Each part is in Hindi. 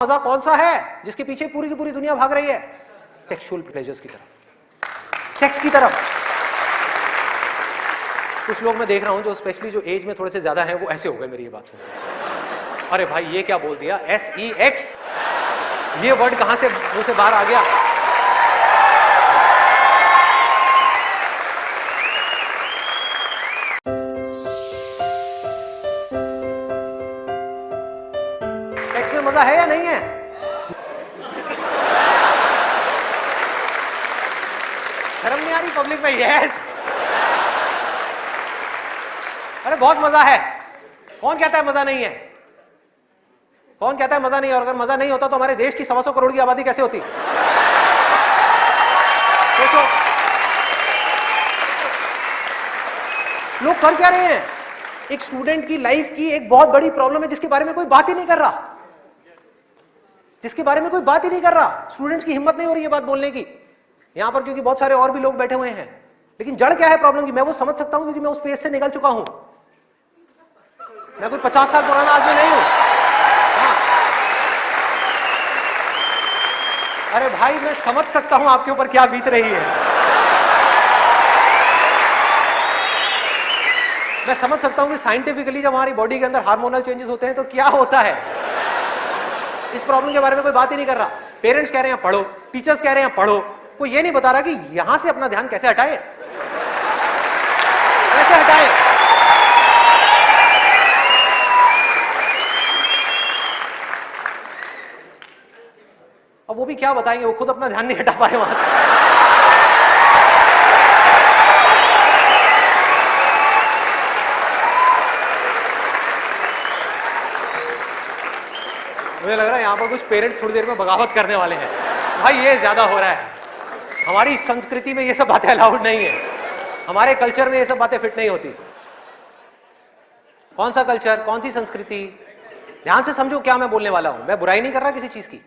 मजा कौन सा है जिसके पीछे पूरी की पूरी दुनिया भाग रही है? सेक्सुअल प्लेजर्स की तरफ, सेक्स की तरफ। कुछ लोग मैं देख रहा हूं जो स्पेशली जो एज में थोड़े से ज्यादा हैं वो ऐसे हो गए मेरी ये बात सुन। अरे भाई ये क्या बोल दिया, SEX, ये वर्ड कहां से मुंह से बाहर आ गया? सेक्स में मजा है या नहीं है? शर्म नहीं आ रही पब्लिक में? यस, अरे बहुत मजा है। कौन कहता है मजा नहीं है? कौन कहता है मजा नहीं है? और अगर मजा नहीं होता तो हमारे देश की 125 करोड़ की आबादी कैसे होती? सोचो, लोग कर क्या रहे हैं? एक स्टूडेंट की लाइफ की एक बहुत बड़ी प्रॉब्लम है जिसके बारे में कोई बात ही नहीं कर रहा, जिसके बारे में कोई बात ही नहीं कर रहा। स्टूडेंट्स की हिम्मत नहीं हो रही है बात बोलने की यहां पर, क्योंकि बहुत सारे और भी लोग बैठे हुए हैं। लेकिन जड़ क्या है प्रॉब्लम की, मैं वो समझ सकता हूं क्योंकि मैं उस फेज से निकल चुका हूं। मैं कोई 50 साल पुराना आदमी नहीं हूं। हाँ। अरे भाई मैं समझ सकता हूं आपके ऊपर क्या बीत रही है। मैं समझ सकता हूं कि साइंटिफिकली जब हमारी बॉडी के अंदर हार्मोनल चेंजेस होते हैं तो क्या होता है। इस प्रॉब्लम के बारे में कोई बात ही नहीं कर रहा। पेरेंट्स कह रहे हैं पढ़ो, टीचर्स कह रहे हैं पढ़ो, कोई ये नहीं बता रहा कि यहां से अपना ध्यान कैसे हटाए, कैसे हटाए। अब वो भी क्या बताएंगे, वो खुद अपना ध्यान नहीं हटा पा रहे वहां से। मुझे लग रहा है यहां पर कुछ पेरेंट्स थोड़ी देर में बगावत करने वाले हैं। भाई ये ज्यादा हो रहा है। हमारी संस्कृति में ये सब बातें अलाउड नहीं है, हमारे कल्चर में ये सब बातें फिट नहीं होती। कौन सा कल्चर, कौन सी संस्कृति? ध्यान से समझो क्या मैं बोलने वाला हूं। मैं बुराई नहीं कर रहा किसी चीज की,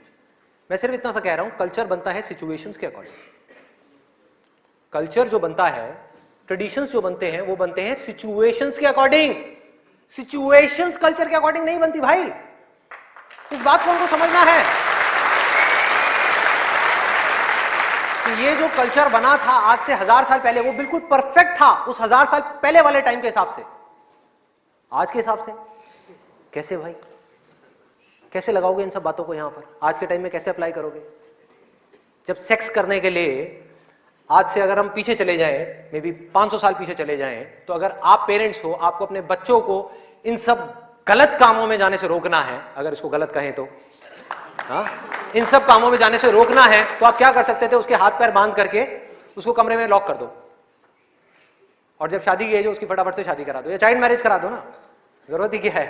मैं सिर्फ इतना सा कह रहा हूं, कल्चर बनता है सिचुएशंस के अकॉर्डिंग। कल्चर जो बनता है, ट्रेडिशंस जो बनते हैं वो बनते हैं सिचुएशंस के अकॉर्डिंग। सिचुएशंस कल्चर के अकॉर्डिंग नहीं बनती भाई, इस बात को हमको समझना है कि ये जो कल्चर बना था आज से 1000 साल पहले वो बिल्कुल परफेक्ट था उस 1000 साल पहले वाले टाइम के हिसाब से। आज के हिसाब से कैसे भाई, कैसे लगाओगे इन सब बातों को यहां पर? आज के टाइम में कैसे अप्लाई करोगे? जब सेक्स करने के लिए आज से अगर हम पीछे चले जाएं, मे बी 500 साल पीछे चले जाएं, तो अगर आप पेरेंट्स हो, आपको अपने बच्चों को इन सब गलत कामों में जाने से रोकना है, अगर इसको गलत कहें तो, हाँ, इन सब कामों में जाने से रोकना है, तो आप क्या कर सकते थे? उसके हाथ पैर बांध करके उसको कमरे में लॉक कर दो, और जब शादी की एज हो उसकी फटाफट से शादी करा दो, या चाइल्ड मैरिज करा दो ना। जरूरत ही क्या है,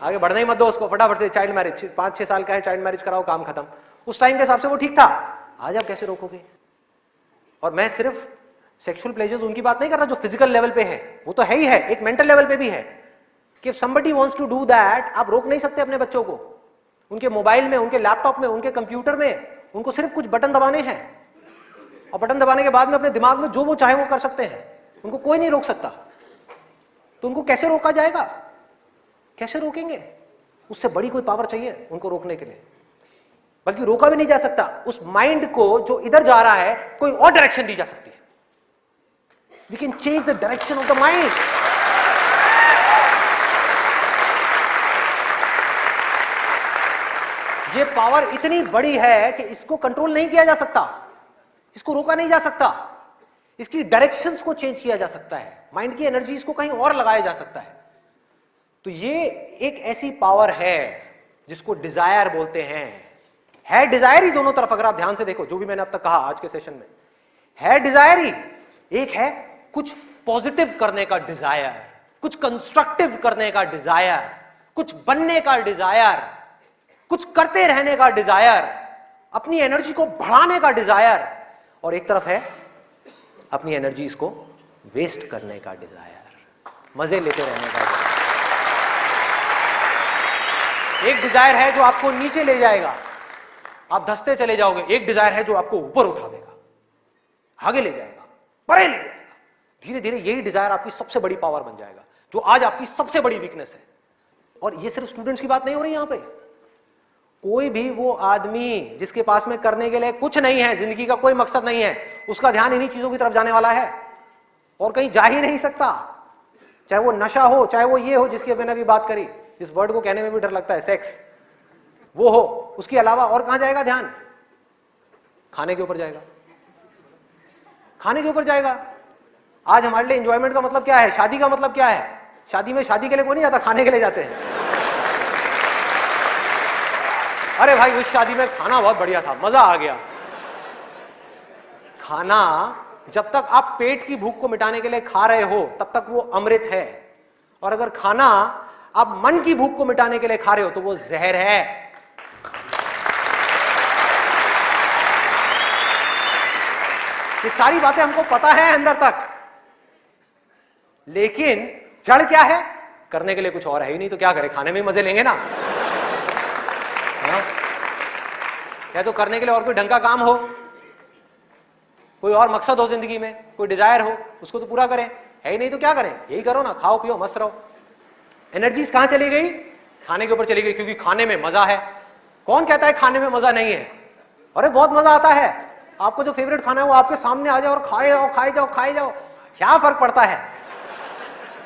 आगे बढ़ने ही मत दो उसको, फटाफट से चाइल्ड मैरिज, 5-6 साल का है, चाइल्ड मैरिज कराओ, काम खत्म। उस टाइम के हिसाब से वो ठीक था, आज आप कैसे रोकोगे? और मैं सिर्फ सेक्सुअल प्लेजर्स उनकी बात नहीं कर रहा जो फिजिकल लेवल पे है, वो तो है ही है, एक मेंटल लेवल पे भी है कि somebody wants to do that, आप रोक नहीं सकते अपने बच्चों को। उनके मोबाइल में, उनके लैपटॉप में, उनके कंप्यूटर में उनको सिर्फ कुछ बटन दबाने हैं, और बटन दबाने के बाद में अपने दिमाग में जो वो चाहे वो कर सकते हैं, उनको कोई नहीं रोक सकता। तो उनको कैसे रोका जाएगा? कैसे रोकेंगे? उससे बड़ी कोई पावर चाहिए उनको रोकने के लिए, बल्कि रोका भी नहीं जा सकता। उस माइंड को जो इधर जा रहा है कोई और डायरेक्शन दी जा सकती है। We can change the direction of the mind. ये पावर इतनी बड़ी है कि इसको कंट्रोल नहीं किया जा सकता, इसको रोका नहीं जा सकता। इसकी डायरेक्शंस को चेंज किया जा सकता है, माइंड की एनर्जीज को कहीं और लगाया जा सकता है। तो ये एक ऐसी पावर है जिसको डिजायर बोलते हैं। है डिजायर ही दोनों तरफ, अगर आप ध्यान से देखो जो भी मैंने अब तक कहा आज के सेशन में, है डिजायर ही। एक है कुछ पॉजिटिव करने का डिजायर, कुछ कंस्ट्रक्टिव करने का डिजायर, कुछ बनने का डिजायर, कुछ करते रहने का डिजायर, अपनी एनर्जी को बढ़ाने का डिजायर। और एक तरफ है अपनी एनर्जीज को वेस्ट करने का डिजायर, मजे लेते रहने का डिजायर। एक डिजायर है जो आपको नीचे ले जाएगा, आप धंसते चले जाओगे। एक डिजायर है जो आपको ऊपर उठा देगा, आगे ले जाएगा, परे ले जाएगा। धीरे धीरे यही डिजायर आपकी सबसे बड़ी पावर बन जाएगा, जो आज आपकी सबसे बड़ी वीकनेस है। और ये सिर्फ स्टूडेंट्स की बात नहीं हो रही यहां पे, कोई भी वो आदमी जिसके पास में करने के लिए कुछ नहीं है, जिंदगी का कोई मकसद नहीं है, उसका ध्यान इन्हीं चीजों की तरफ जाने वाला है और कहीं जा ही नहीं सकता। चाहे वो नशा हो, चाहे वो ये हो जिसकी मैंने अभी बात करी, इस वर्ड को कहने में भी डर लगता है, सेक्स, वो हो, उसके अलावा और कहां जाएगा ध्यान? खाने के ऊपर जाएगा, खाने के ऊपर जाएगा। आज हमारे लिए एंजॉयमेंट का मतलब क्या है? शादी का मतलब क्या है? शादी में शादी के लिए कोई नहीं जाता, खाने के लिए जाते हैं। अरे भाई उस शादी में खाना बहुत बढ़िया था, मजा आ गया। खाना जब तक आप पेट की भूख को मिटाने के लिए खा रहे हो तब तक वो अमृत है, और अगर खाना आप मन की भूख को मिटाने के लिए खा रहे हो तो वो जहर है। ये सारी बातें हमको पता है अंदर तक, लेकिन जड़ क्या है? करने के लिए कुछ और है ही नहीं, तो क्या करें? खाने में मजे लेंगे ना। या तो करने के लिए और कोई ढंग का काम हो, कोई और मकसद हो जिंदगी में, कोई डिजायर हो, उसको तो पूरा करें। है ही नहीं तो क्या करें? यही करो ना, खाओ पियो मस्त रहो। एनर्जीज कहां चली गई? खाने के ऊपर चली गई, क्योंकि खाने में मजा है। कौन कहता है खाने में मजा नहीं है? अरे बहुत मजा आता है। आपको जो फेवरेट खाना है वो आपके सामने आ जाए और खाए जाओ खाए जाओ खाए जाओ, क्या फर्क पड़ता है?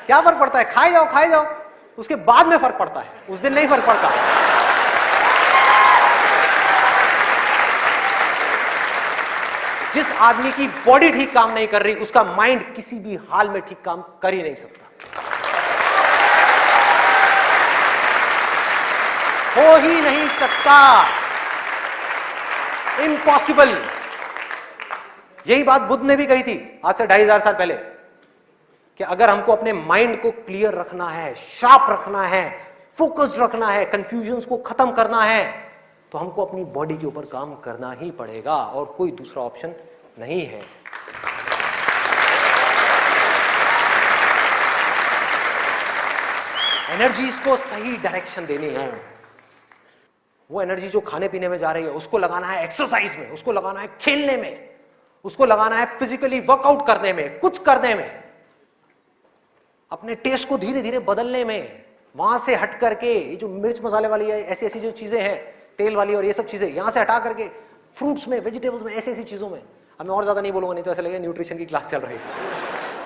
क्या फर्क पड़ता है? खाए जाओ खाए जाओ, उसके बाद में फर्क पड़ता है, उस दिन नहीं फर्क पड़ता। जिस आदमी की बॉडी ठीक काम नहीं कर रही, उसका माइंड किसी भी हाल में ठीक काम कर ही नहीं सकता, हो ही नहीं सकता, इम्पॉसिबल। यही बात बुद्ध ने भी कही थी आज से 2500 साल पहले, कि अगर हमको अपने माइंड को क्लियर रखना है, शार्प रखना है, फोकस्ड रखना है, कंफ्यूजन्स को खत्म करना है, तो हमको अपनी बॉडी के ऊपर काम करना ही पड़ेगा और कोई दूसरा ऑप्शन नहीं है। एनर्जीज को सही डायरेक्शन देनी है। वो एनर्जी जो खाने पीने में जा रही है उसको लगाना है एक्सरसाइज में, उसको लगाना है खेलने में, उसको लगाना है फिजिकली वर्कआउट करने में, कुछ करने में, अपने टेस्ट को धीरे धीरे बदलने में, वहां से हट करके ये जो मिर्च मसाले वाली है, ऐसी ऐसी जो चीजें हैं तेल वाली और ये सब चीजें, यहां से हटा करके फ्रूट्स में, वेजिटेबल्स में, ऐसी ऐसी चीजों में। अब मैं और ज्यादा नहीं बोलूंगा, नहीं तो ऐसा लगेगा न्यूट्रिशन की क्लास चल रही है।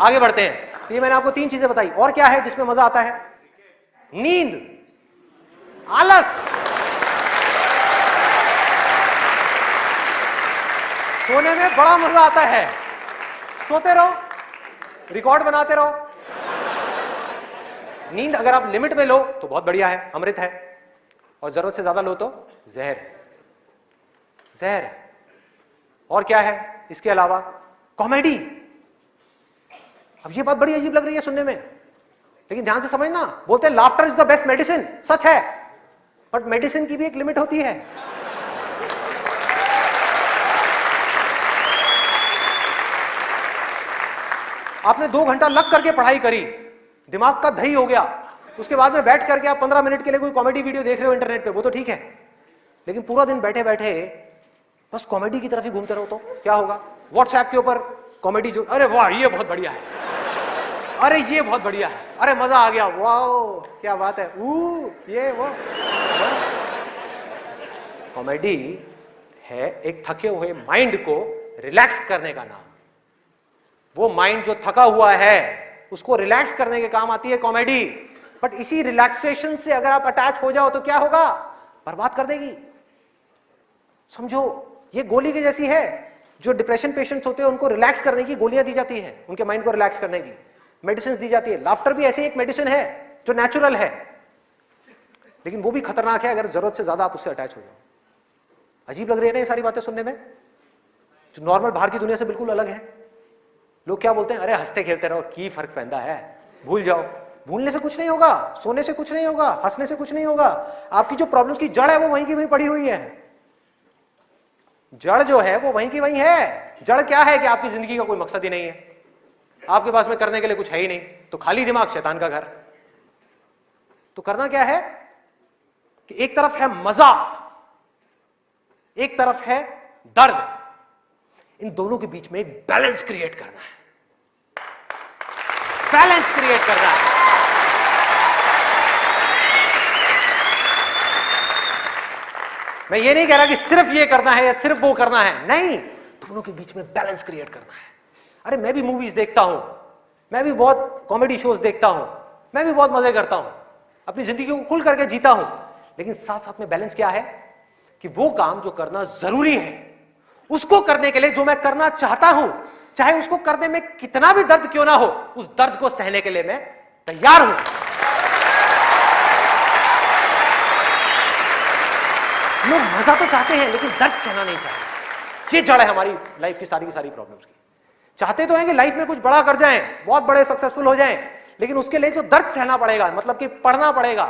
आगे बढ़ते हैं। तो ये मैंने आपको 3 चीजें बताई। और क्या है जिसमें मजा आता है? नींद, आलस, सोने में बड़ा मजा आता है। सोते रहो, रिकॉर्ड बनाते रहो। नींद अगर आप लिमिट में लो तो बहुत बढ़िया है, अमृत है, और जरूरत से ज्यादा लो तो जहर, जहर है। और क्या है इसके अलावा? कॉमेडी। अब ये बात बड़ी अजीब लग रही है सुनने में, लेकिन ध्यान से समझना, बोलते हैं laughter is the best medicine. सच है, बट मेडिसिन की भी एक लिमिट होती है। आपने 2 घंटा लग करके पढ़ाई करी, दिमाग का दही हो गया, उसके बाद में बैठ करके आप 15 मिनट के लिए कोई कॉमेडी वीडियो देख रहे हो इंटरनेट पे, वो तो ठीक है, लेकिन पूरा दिन बैठे बैठे बस कॉमेडी की तरफ ही घूमते रहो तो क्या होगा? व्हाट्सएप के ऊपर कॉमेडी जो, अरे वाह ये बहुत बढ़िया है, अरे ये बहुत बढ़िया है, अरे मजा आ गया, वाह क्या बात है, ये वो। कॉमेडी है एक थके हुए माइंड को रिलैक्स करने का नाम। वो माइंड जो थका हुआ है उसको रिलैक्स करने के काम आती है कॉमेडी। बट इसी रिलैक्सेशन से अगर आप अटैच हो जाओ तो क्या होगा? बर्बाद कर देगी। समझो ये गोली के जैसी है। जो डिप्रेशन पेशेंट्स होते हैं उनको रिलैक्स करने की गोलियां दी जाती हैं, उनके माइंड को रिलैक्स करने की मेडिसिन दी जाती है। लाफ्टर भी ऐसे एक मेडिसिन है जो नेचुरल है, लेकिन वो भी खतरनाक है अगर जरूरत से ज्यादा आप उससे अटैच हो जाओ। अजीब लग रही है ना ये सारी बातें सुनने में, जो नॉर्मल बाहर की दुनिया से बिल्कुल अलग है। लोग क्या बोलते हैं? अरे हंसते खेलते रहो, की फर्क पैदा है, भूल जाओ। भूलने से कुछ नहीं होगा, सोने से कुछ नहीं होगा, हंसने से कुछ नहीं होगा। आपकी जो प्रॉब्लम्स की जड़ है वो वहीं की वहीं पड़ी हुई है। जड़ जो है वो वहीं की वहीं है। जड़ क्या है कि आपकी जिंदगी का कोई मकसद ही नहीं है, आपके पास में करने के लिए कुछ है ही नहीं, तो खाली दिमाग शैतान का घर। तो करना क्या है कि एक तरफ है मजा, एक तरफ है दर्द, इन दोनों के बीच में एक बैलेंस क्रिएट करना है। बैलेंस क्रिएट करना है। मैं ये नहीं कह रहा कि सिर्फ ये करना है या सिर्फ वो करना है, नहीं, दोनों के बीच में बैलेंस क्रिएट करना है। अरे मैं भी मूवीज देखता हूं, मैं भी बहुत कॉमेडी शोज देखता हूं, मैं भी बहुत मजे करता हूं, अपनी जिंदगी को खुल करके जीता हूं, लेकिन साथ साथ में बैलेंस क्या है कि वो काम जो करना जरूरी है उसको करने के लिए जो मैं करना चाहता हूं, चाहे उसको करने में कितना भी दर्द क्यों ना हो, उस दर्द को सहने के लिए मैं तैयार हूं। लोग मजा तो चाहते हैं लेकिन दर्द सहना नहीं चाहते। ये जड़ है हमारी लाइफ की सारी प्रॉब्लम्स की। चाहते तो हैं कि लाइफ में कुछ बड़ा कर जाएं, बहुत बड़े सक्सेसफुल हो जाएं, लेकिन उसके लिए जो दर्द सहना पड़ेगा, मतलब कि पढ़ना पड़ेगा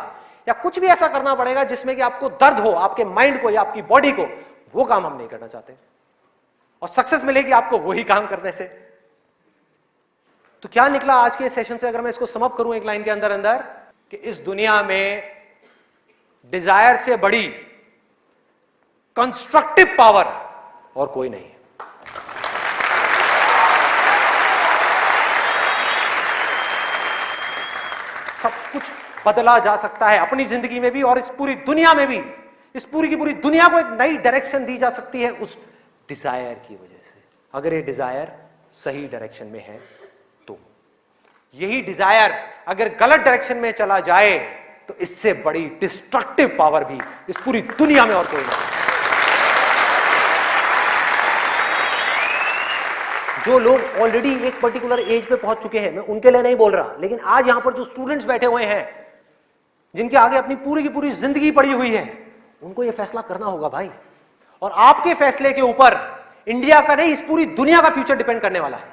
या कुछ भी ऐसा करना पड़ेगा जिसमें कि आपको दर्द हो, आपके माइंड को या आपकी बॉडी को, वो काम हम नहीं करना चाहते। और सक्सेस मिलेगी आपको वही काम करने से। तो क्या निकला आज के सेशन से, अगर मैं इसको समअप करूं एक लाइन के अंदर अंदर, कि इस दुनिया में डिजायर से बड़ी कंस्ट्रक्टिव पावर और कोई नहीं है। सब कुछ बदला जा सकता है अपनी जिंदगी में भी और इस पूरी दुनिया में भी। इस पूरी की पूरी दुनिया को एक नई डायरेक्शन दी जा सकती है उस डिजायर की वजह से, अगर ये डिजायर सही डायरेक्शन में है तो। यही डिजायर अगर गलत डायरेक्शन में चला जाए तो इससे बड़ी डिस्ट्रक्टिव पावर भी इस पूरी दुनिया में और कोई नहीं। जो लोग ऑलरेडी एक पर्टिकुलर एज पे पहुंच चुके हैं, मैं उनके लिए नहीं बोल रहा, लेकिन आज यहां पर जो स्टूडेंट्स बैठे हुए हैं जिनके आगे अपनी पूरी की पूरी जिंदगी पड़ी हुई है, उनको यह फैसला करना होगा भाई। और आपके फैसले के ऊपर इंडिया का नहीं, इस पूरी दुनिया का फ्यूचर डिपेंड करने वाला है।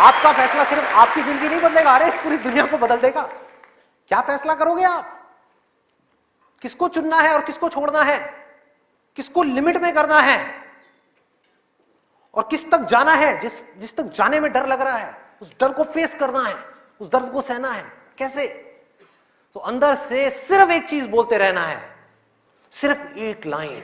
आपका फैसला सिर्फ आपकी जिंदगी नहीं बदलेगा, अरे इस पूरी दुनिया को बदल देगा। क्या फैसला करोगे आप, किसको चुनना है और किसको छोड़ना है, किसको लिमिट में करना है और किस तक जाना है। जिस तक जाने में डर लग रहा है, उस डर को फेस करना है, उस दर्द को सहना है। कैसे? तो अंदर से सिर्फ एक चीज बोलते रहना है, सिर्फ एक लाइन,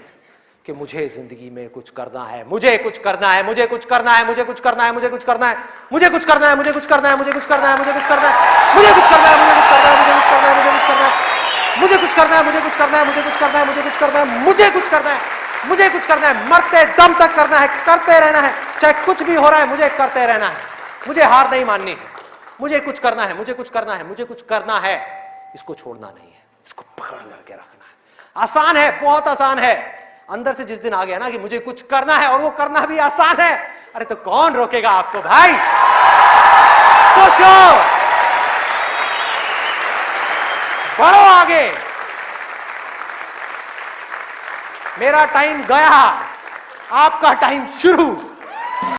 कि मुझे जिंदगी में कुछ करना है, मुझे कुछ करना है, मुझे कुछ करना है, मुझे कुछ करना है, मुझे कुछ करना है, मुझे कुछ करना है, मुझे कुछ करना है, मुझे कुछ करना है, मुझे कुछ करना है, मुझे कुछ करना है, मुझे कुछ करना है, मुझे कुछ करना है, मुझे कुछ करना है, मुझे कुछ करना है, मुझे कुछ करना है, मुझे कुछ करना है, मुझे कुछ करना है, मुझे कुछ करना है, मुझे कुछ करना है, मरते दम तक करना है, करते रहना है, चाहे कुछ भी हो रहा है, मुझे करते रहना है, मुझे हार नहीं माननी, मुझे कुछ करना है, मुझे कुछ करना है, मुझे कुछ करना है, इसको छोड़ना नहीं है, इसको पकड़ करके रखना है। आसान है, बहुत आसान है। अंदर से जिस दिन आ गया ना कि मुझे कुछ करना है और वो करना भी आसान है, अरे तो कौन रोकेगा आपको भाई। सोचो, बढ़ो आगे। मेरा टाइम गया, आपका टाइम शुरू।